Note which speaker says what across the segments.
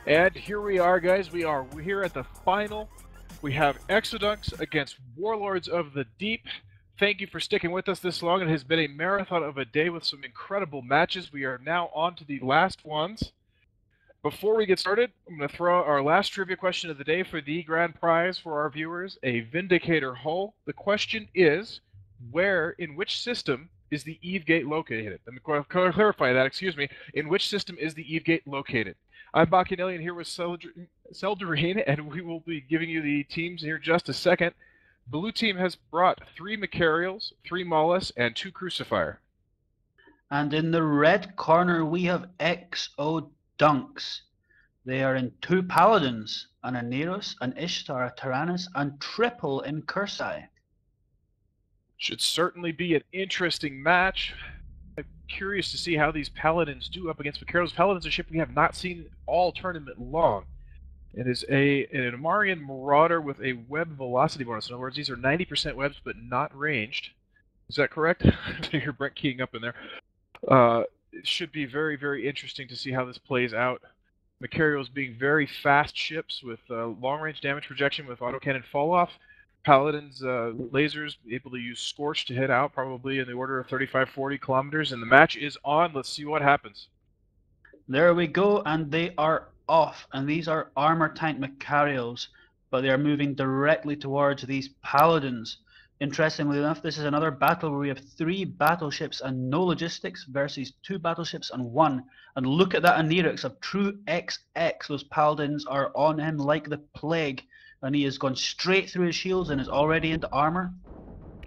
Speaker 1: And here we are, guys. We're here at the final. We have Exodunks against Warlords of the Deep. Thank you for sticking with us this long. It has been a marathon of a day with some incredible matches. We are now on to the last ones. Before we get started, I'm going to throw our last trivia question of the day for the grand prize for our viewers, a Vindicator hull. The question is, in which system is the Eve Gate located? Let me clarify that, excuse me. In which system is the Eve Gate located? I'm Bacchanalian here with Seldarine, and we will be giving you the teams here in just a second. Blue team has brought 3 Macarials, 3 Maulus, and 2 Crucifier.
Speaker 2: And in the red corner, we have Exodunks. They are in 2 Paladins, an Aneros, an Ishtar, a Tyrannus, and triple Incursai.
Speaker 1: Should certainly be an interesting match. I'm curious to see how these Paladins do up against Macarials. Paladins are a ship we have not seen all tournament long. It is an Amarian Marauder with a web velocity bonus. In other words, these are 90% webs but not ranged. Is that correct? I hear Brent keying up in there. It should be very, very interesting to see how this plays out. Macarials being very fast ships with long-range damage projection with autocannon fall-off. Paladins, lasers, able to use Scorch to hit out, probably in the order of 35-40 kilometers, and the match is on. Let's see what happens.
Speaker 2: There we go, and they are off, and these are armor tank Macarials, but they are moving directly towards these Paladins. Interestingly enough, this is another battle where we have 3 battleships and no logistics versus 2 battleships and 1. And look at that Anerox of true XX. Those Paladins are on him like the plague. And he has gone straight through his shields and is already into armor.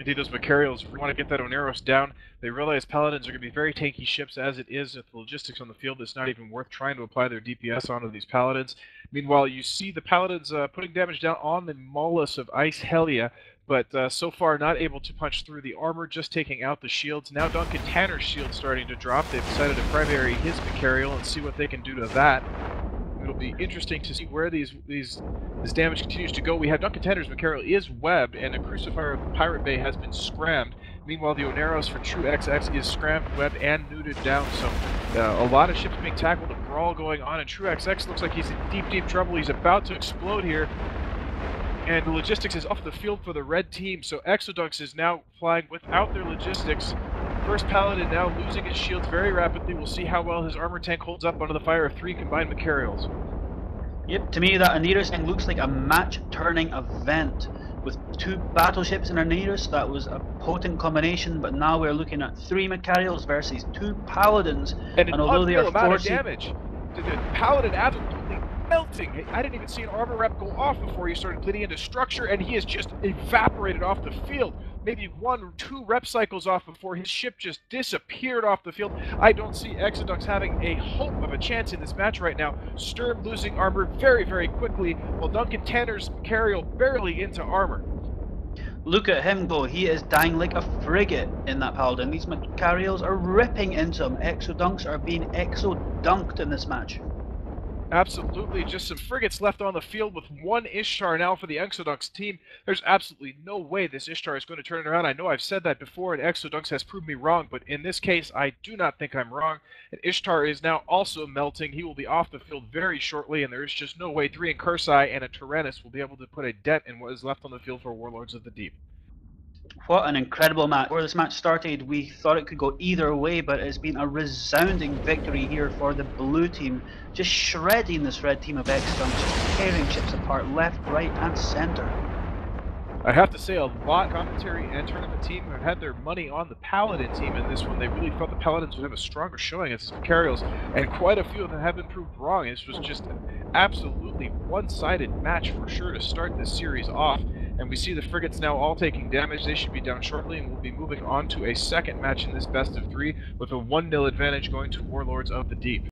Speaker 1: Indeed, those Macarials want to get that Oneros down. They realize Paladins are going to be very tanky ships as it is. With the logistics on the field, it's not even worth trying to apply their DPS onto these Paladins. Meanwhile, you see the Paladins putting damage down on the Maulus of Ice Helia, but so far not able to punch through the armor, just taking out the shields. Now Duncan Tanner's shield starting to drop. They've decided to primary his Macarial and see what they can do to that. It'll be interesting to see where this damage continues to go. We have Duncan Tanner's Macarial is webbed, and a Crucifier of the Pirate Bay has been scrammed. Meanwhile, the Oneros for True XX is scrammed, webbed, and neutered down. So a lot of ships being tackled, a brawl going on, and True XX looks like he's in deep, deep trouble. He's about to explode here. And the logistics is off the field for the red team, so Exodunks is now flying without their logistics. First Paladin now losing his shields very rapidly. We'll see how well his armor tank holds up under the fire of 3 combined Macarials.
Speaker 2: Yep, to me that Aneros thing looks like a match-turning event. With 2 battleships in Aneros, that was a potent combination, but now we're looking at 3 Macarials versus 2 Paladins.
Speaker 1: And although they are
Speaker 2: amount
Speaker 1: of damage. The Paladin absolutely melting. I didn't even see an armor rep go off before he started bleeding into structure, and he is just evaporated off the field. Maybe 1 or 2 rep cycles off before his ship just disappeared off the field. I don't see Exodunks having a hope of a chance in this match right now. Sturm losing armor very, very quickly, while Duncan Tanner's Macarial barely into armor.
Speaker 2: Look at him go, he is dying like a frigate in that Paladin. These Macarials are ripping into him. Exodunks are being exodunked in this match.
Speaker 1: Absolutely, just some frigates left on the field with 1 Ishtar now for the Exodunks team. There's absolutely no way this Ishtar is going to turn it around. I know I've said that before, and Exodunks has proved me wrong, but in this case, I do not think I'm wrong. And Ishtar is now also melting. He will be off the field very shortly, and there is just no way 3 Incursai and a Tyrannus will be able to put a dent in what is left on the field for Warlords of the Deep.
Speaker 2: What an incredible match. Where this match started, we thought it could go either way, but it's been a resounding victory here for the blue team. Just shredding this red team of Exodunks, just tearing ships apart left, right, and center.
Speaker 1: I have to say, a lot of commentary and tournament team have had their money on the Paladin team in this one. They really thought the Paladins would have a stronger showing against the Macarials, and quite a few of them have been proved wrong. This was just an absolutely one-sided match for sure to start this series off. And we see the frigates now all taking damage. They should be down shortly, and we'll be moving on to a second match in this best of 3 with a 1-0 advantage going to Warlords of the Deep.